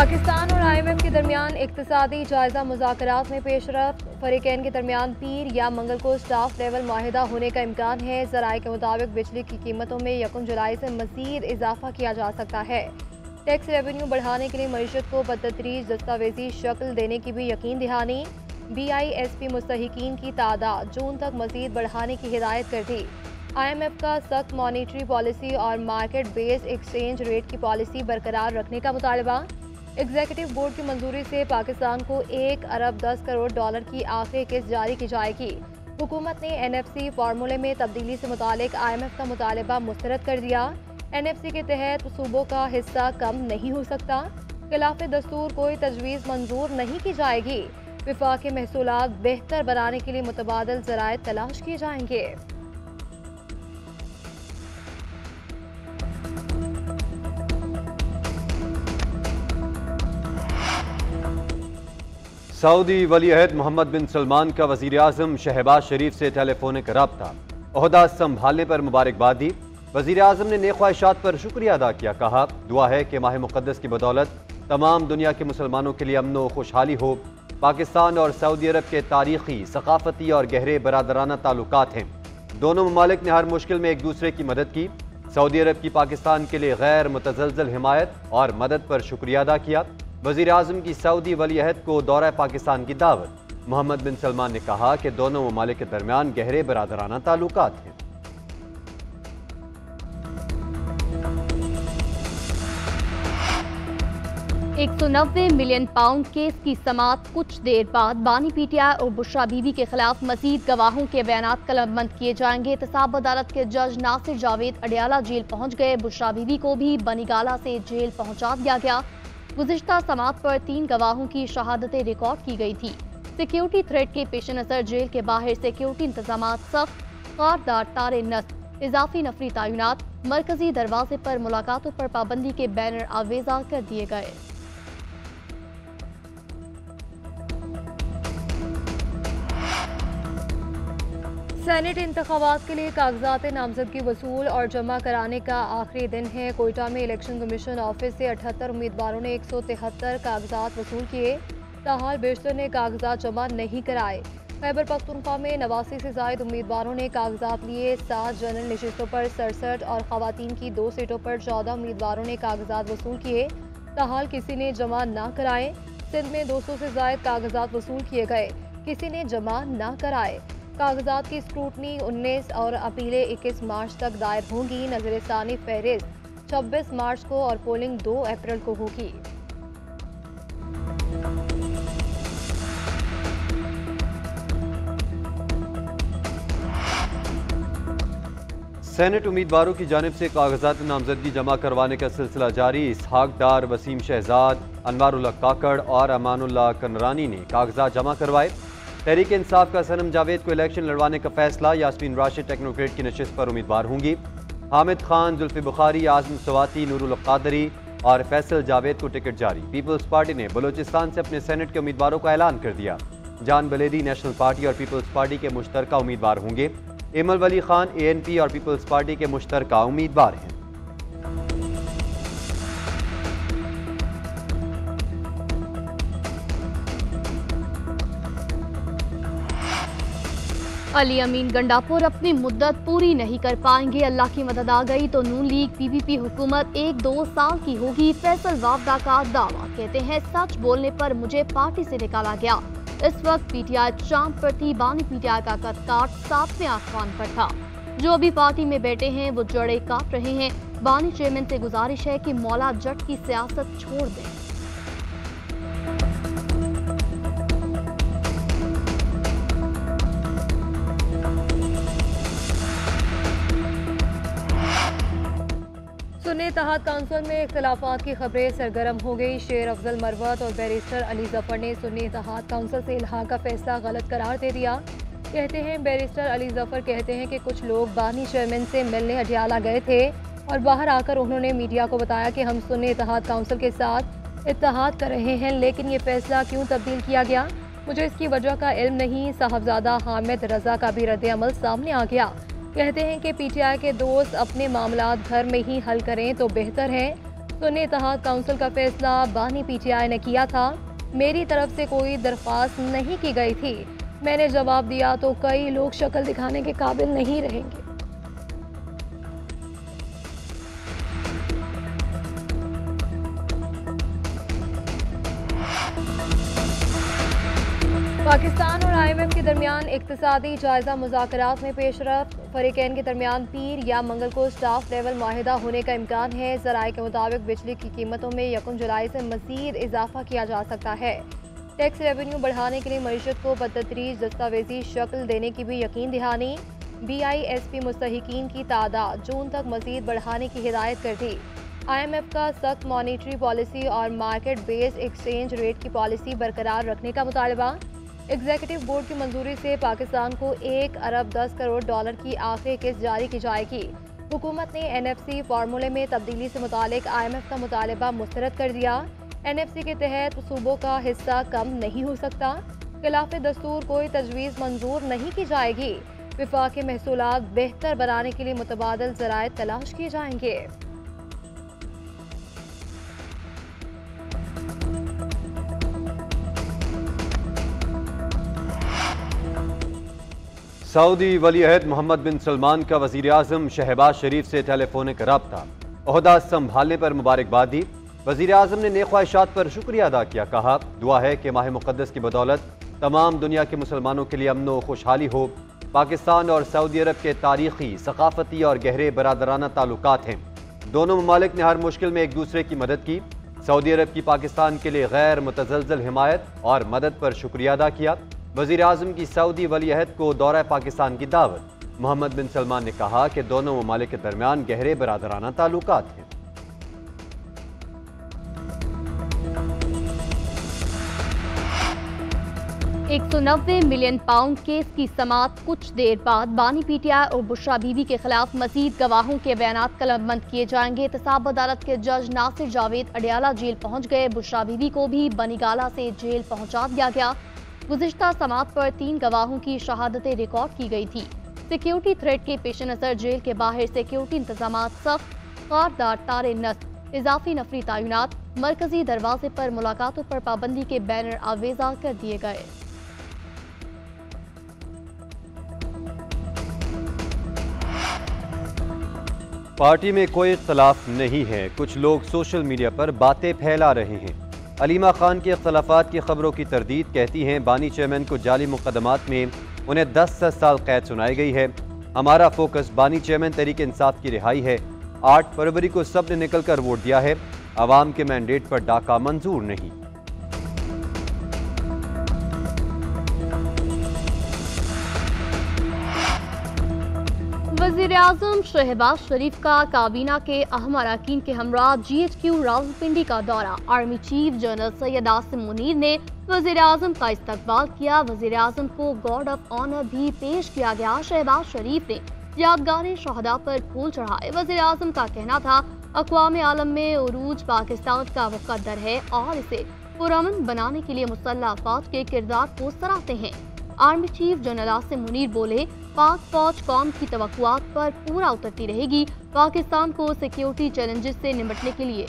पाकिस्तान और IMF के दरमियान इक्तिसादी जायजा मुज़ाकरात में पेशरफ्त। फरीकैन के दरमियान पीर या मंगल को स्टाफ लेवल माहिदा होने का इम्कान है। ज़राए के मुताबिक बिजली की कीमतों में 1 जुलाई से मज़ीद इजाफा किया जा सकता है। टैक्स रेवेन्यू बढ़ाने के लिए मईशत को बतदरीज दस्तावेजी शक्ल देने की भी यकीन दहानी। BISP मुस्तहिकीन की तादाद जून तक मज़ीद बढ़ाने की हिदायत कर दी। IMF का सख्त मॉनिटरी पॉलिसी और मार्केट बेस्ड एक्सचेंज रेट की पॉलिसी बरकरार रखने का मुतालबा। एग्जीक्यूटिव बोर्ड की मंजूरी से पाकिस्तान को 1 अरब 10 करोड़ डॉलर की आखिरी किस्त जारी की जाएगी। हुकूमत ने NFC फार्मूले में तब्दीली से मुतालिक IMF का मुतालबा मुस्तरद कर दिया। NFC के तहत सूबों का हिस्सा कम नहीं हो सकता। खिलाफ दस्तूर कोई तजवीज़ मंजूर नहीं की जाएगी। विफाकी महसूलात बेहतर बनाने के लिए मुतबादल ज़राए तलाश किए जाएंगे। सऊदी वली-अहद मोहम्मद बिन सलमान का वज़ीर आज़म शहबाज शरीफ से टेलीफोनिक रब्ता। ओहदा संभालने पर मुबारकबाद दी। वज़ीर आज़म ने नेक ख्वाहिशात पर शुक्रिया अदा किया। कहा दुआ है कि माह मुक़द्दस की बदौलत तमाम दुनिया के मुसलमानों के लिए अमन व खुशहाली हो। पाकिस्तान और सऊदी अरब के तारीखी, सकाफती और गहरे बरादराना ताल्लुकात हैं। दोनों ममालिक ने हर मुश्किल में एक दूसरे की मदद की। सऊदी अरब की पाकिस्तान के लिए गैर मुतज़लज़ल हिमायत और मदद पर शुक्रिया अदा किया। वज़ीर आज़म की सऊदी वली-अहद को दौरा पाकिस्तान की दावत। मोहम्मद बिन सलमान ने कहा कि दोनों ममालिक के दरमियान गहरे बरादराना ताल्लुकात हैं। £190 मिलियन केस की समाअत। कुछ देर बाद बानी PTI और बुशरा बीबी के खिलाफ मजीद गवाहों के बयानात कलमबंद किए जाएंगे। एहतसाब अदालत के जज नासिर जावेद अडियाला जेल पहुंच गए। बुशरा बीबी को भी बनीगाला से जेल पहुंचा दिया गया। गुज़िश्ता समाअत पर 3 गवाहों की शहादतें रिकॉर्ड की गई थी। सिक्योरिटी थ्रेट के पेश नज़र जेल के बाहर सिक्योरिटी इंतजामात सख्त, कारदार तारे नस्ब, इजाफी नफरी तैनात, मरकजी दरवाजे पर मुलाकातों पर पाबंदी के बैनर आवेजा कर दिए गए। सेनेट इंतखाबात के लिए कागजात नामजदगी वसूल और जमा कराने का आखिरी दिन है। कोयटा में इलेक्शन कमीशन ऑफिस से 78 उम्मीदवारों ने 173 कागजात वसूल किए। ताहाल बेशतर ने कागजात जमा नहीं कराए। खैबर पख्तूनख्वा में 89 से जायद उम्मीदवारों ने कागजात लिए। 7 जनरल नशिस्तों पर 67 और खवातीन की 2 सीटों पर 14 उम्मीदवारों ने कागजात वसूल किए। ताहाल किसी ने जमा न कराए। सिंध में 200 से जायद कागजात वसूल किए गए, किसी ने जमा न कराए। कागजात की स्क्रूटनी 19 और अपीलें 21 मार्च तक दायर होंगी। नजरसानी फहरिस्त 26 मार्च को और पोलिंग 2 अप्रैल को होगी। सेनेट उम्मीदवारों की जानिब से कागजात नामजदगी जमा करवाने का सिलसिला जारी। इसहाक डार, वसीम शहजाद, अनवारुल्लाह काकड़ और अमानुल्लाह कनरानी ने कागजात जमा करवाए। तहरीक इंसाफ का सनम जावेद को इलेक्शन लड़वाने का फैसला। यास्मीन राशिद टेक्नोक्रेट की नशिस्त पर उम्मीदवार होंगी। हामिद खान, जुल्फी बुखारी, आज़म सवाती, नूरुल कादरी और फैसल जावेद को टिकट जारी। पीपल्स पार्टी ने बलोचिस्तान से अपने सेनेट के उम्मीदवारों का ऐलान कर दिया। जान बलेदी नेशनल पार्टी और पीपल्स पार्टी के मुश्तरका उम्मीदवार होंगे। इमल वली खान ANP और पीपल्स पार्टी के मुश्तरका उम्मीदवार हैं। अली अमीन गंडापुर अपनी मुद्दत पूरी नहीं कर पाएंगे। अल्लाह की मदद आ गई तो नून लीग PPP हुकूमत 1-2 साल की होगी। फैसल वावदा का दावा। कहते हैं सच बोलने पर मुझे पार्टी से निकाला गया। इस वक्त PTI चांद पर थी। बानी PTI का कदकाट 7वें आसमान पर था। जो अभी पार्टी में बैठे हैं वो जड़े काट रहे हैं। बानी चेयरमैन से गुजारिश है कि मौला जट की सियासत छोड़ दें। सुन्नी इत्तेहाद काउंसिल में इख्तिलाफात की खबरें सरगर्म हो गई। शेर अफजल मरवत और बैरिस्टर अली जफर ने सुन्नी इत्तेहाद काउंसिल से इल्हा का फैसला गलत करार दे दिया। कहते हैं बैरिस्टर अली जफर कहते हैं कि कुछ लोग बानी चेयरमैन से मिलने अडियाला गए थे और बाहर आकर उन्होंने मीडिया को बताया कि हम सुन्नी इत्तेहाद काउंसिल के साथ इत्तेहाद कर रहे हैं, लेकिन ये फैसला क्यों तब्दील किया गया मुझे इसकी वजह का इल्म नहीं। साहबजादा हामिद रजा का भी रद्द अमल सामने आ गया। कहते हैं कि PTI के दोस्त अपने मामलात घर में ही हल करें तो बेहतर है। सुन्नी इत्तेहाद काउंसिल का फैसला बानी पीटीआई ने किया था। मेरी तरफ से कोई दरख्वास्त नहीं की गई थी। मैंने जवाब दिया तो कई लोग शक्ल दिखाने के काबिल नहीं रहेंगे। पाकिस्तान और IMF के दरमियान इक्तिसादी जायजा मुज़ाकरात में पेशरफ्त। फरीकैन के दरमियान पीर या मंगल को स्टाफ लेवल माहिदा होने का इम्कान है। ज़राए के मुताबिक बिजली की कीमतों में 1 जुलाई से मज़ीद इजाफा किया जा सकता है। टैक्स रेवेन्यू बढ़ाने के लिए मईशत को बदतरीज दस्तावेजी शक्ल देने की भी यकीन दहानी। BISP मुस्तहिकीन की तादाद जून तक मज़ीद बढ़ाने की हिदायत कर दी। IMF का सख्त मॉनिटरी पॉलिसी और मार्केट बेस्ड एक्सचेंज रेट की पॉलिसी बरकरार रखने का मुतालबा। एग्जीक्यूटिव बोर्ड की मंजूरी से पाकिस्तान को 1 अरब 10 करोड़ डॉलर की आखिरी किस्त जारी की जाएगी। हुकूमत ने NFC फार्मूले में तब्दीली से मुतालिक IMF का मुतालबा मुस्तरद कर दिया। NFC के तहत सूबों का हिस्सा कम नहीं हो सकता। खिलाफ दस्तूर कोई तजवीज़ मंजूर नहीं की जाएगी। विफाकी महसूलात बेहतर बनाने के लिए मुतबादल ज़राए तलाश किए जाएंगे। सऊदी वलीअहद मोहम्मद बिन सलमान का वज़ीर आज़म शहबाज शरीफ से टेलीफोनिक रब्ता। ओहदा संभालने पर मुबारकबाद दी। वज़ीर आज़म ने नेक ख्वाहिशात पर शुक्रिया अदा किया। कहा, दुआ है कि माह मुक़द्दस की बदौलत तमाम दुनिया के मुसलमानों के लिए अमन व खुशहाली हो। पाकिस्तान और सऊदी अरब के तारीख़ी, सकाफ़ती और गहरे बरादराना ताल्लुकात हैं। दोनों ममालिक ने हर मुश्किल में एक दूसरे की मदद की। सऊदी अरब की पाकिस्तान के लिए गैर मुतज़लज़ल हिमायत और मदद पर शुक्रिया अदा किया। वज़ीर आज़म की सऊदी वलीअहद को दौरा पाकिस्तान की दावत। मोहम्मद बिन सलमान ने कहा कि दोनों ममालिक के दरमियान गहरे बरादराना ताल्लुकात हैं। £190 मिलियन केस की समाअत कुछ देर बाद बानी पीटीआई और बुशरा बीबी के खिलाफ मजीद गवाहों के बयानात कलमबंद किए जाएंगे। एहतसाब अदालत के जज नासिर जावेद अडियाला जेल पहुंच गए। बुशरा बीबी को भी बनीगाला से जेल पहुंचा दिया गया। गुज़िश्ता समाअत पर 3 गवाहों की शहादतें रिकॉर्ड की गई थी। सिक्योरिटी थ्रेट के पेश नज़र जेल के बाहर सिक्योरिटी इंतजामात सख्त, खारदार तारे नस्ब, इजाफी नफरी तैनात, मरकजी दरवाजे पर मुलाकातों पर पाबंदी के बैनर आवेजा कर दिए गए। पार्टी में कोई इख्तलाफ नहीं है। कुछ लोग सोशल मीडिया पर बातें फैला रहे हैं। अलीमा खान के इख्तलाफात की खबरों की तरदीद। कहती हैं, बानी चेयरमैन को जाली मुकदमात में उन्हें 10 साल कैद सुनाई गई है। हमारा फोकस बानी चेयरमैन तहरीक इंसाफ की रिहाई है। 8 फरवरी को सब ने निकल कर वोट दिया है। आवाम के मैंडेट पर डाका मंजूर नहीं। वज़ीर आज़म शहबाज शरीफ का काबीना के अहम अरकान के हमरा GHQ रावलपिंडी का दौरा। Army chief general Syed Asim Munir ने वज़ीर आज़म का इस्तकबाल किया। वज़ीर आज़म को गार्ड ऑफ ऑनर भी पेश किया गया। शहबाज शरीफ ने यादगार शहदा पर फूल चढ़ाए। वज़ीर आज़म का कहना था, अक़वाम आलम में उरूज पाकिस्तान का मुक़द्दर है और इसे पुरअमन बनाने के लिए मुसल्लह फ़ौज के किरदार को सराहते हैं। Army chief general Asim Munir बोले, पाक फौज कौम की तवक्कुआत पर पूरा उतरती रहेगी। पाकिस्तान को सिक्योरिटी चैलेंजेस से निपटने के लिए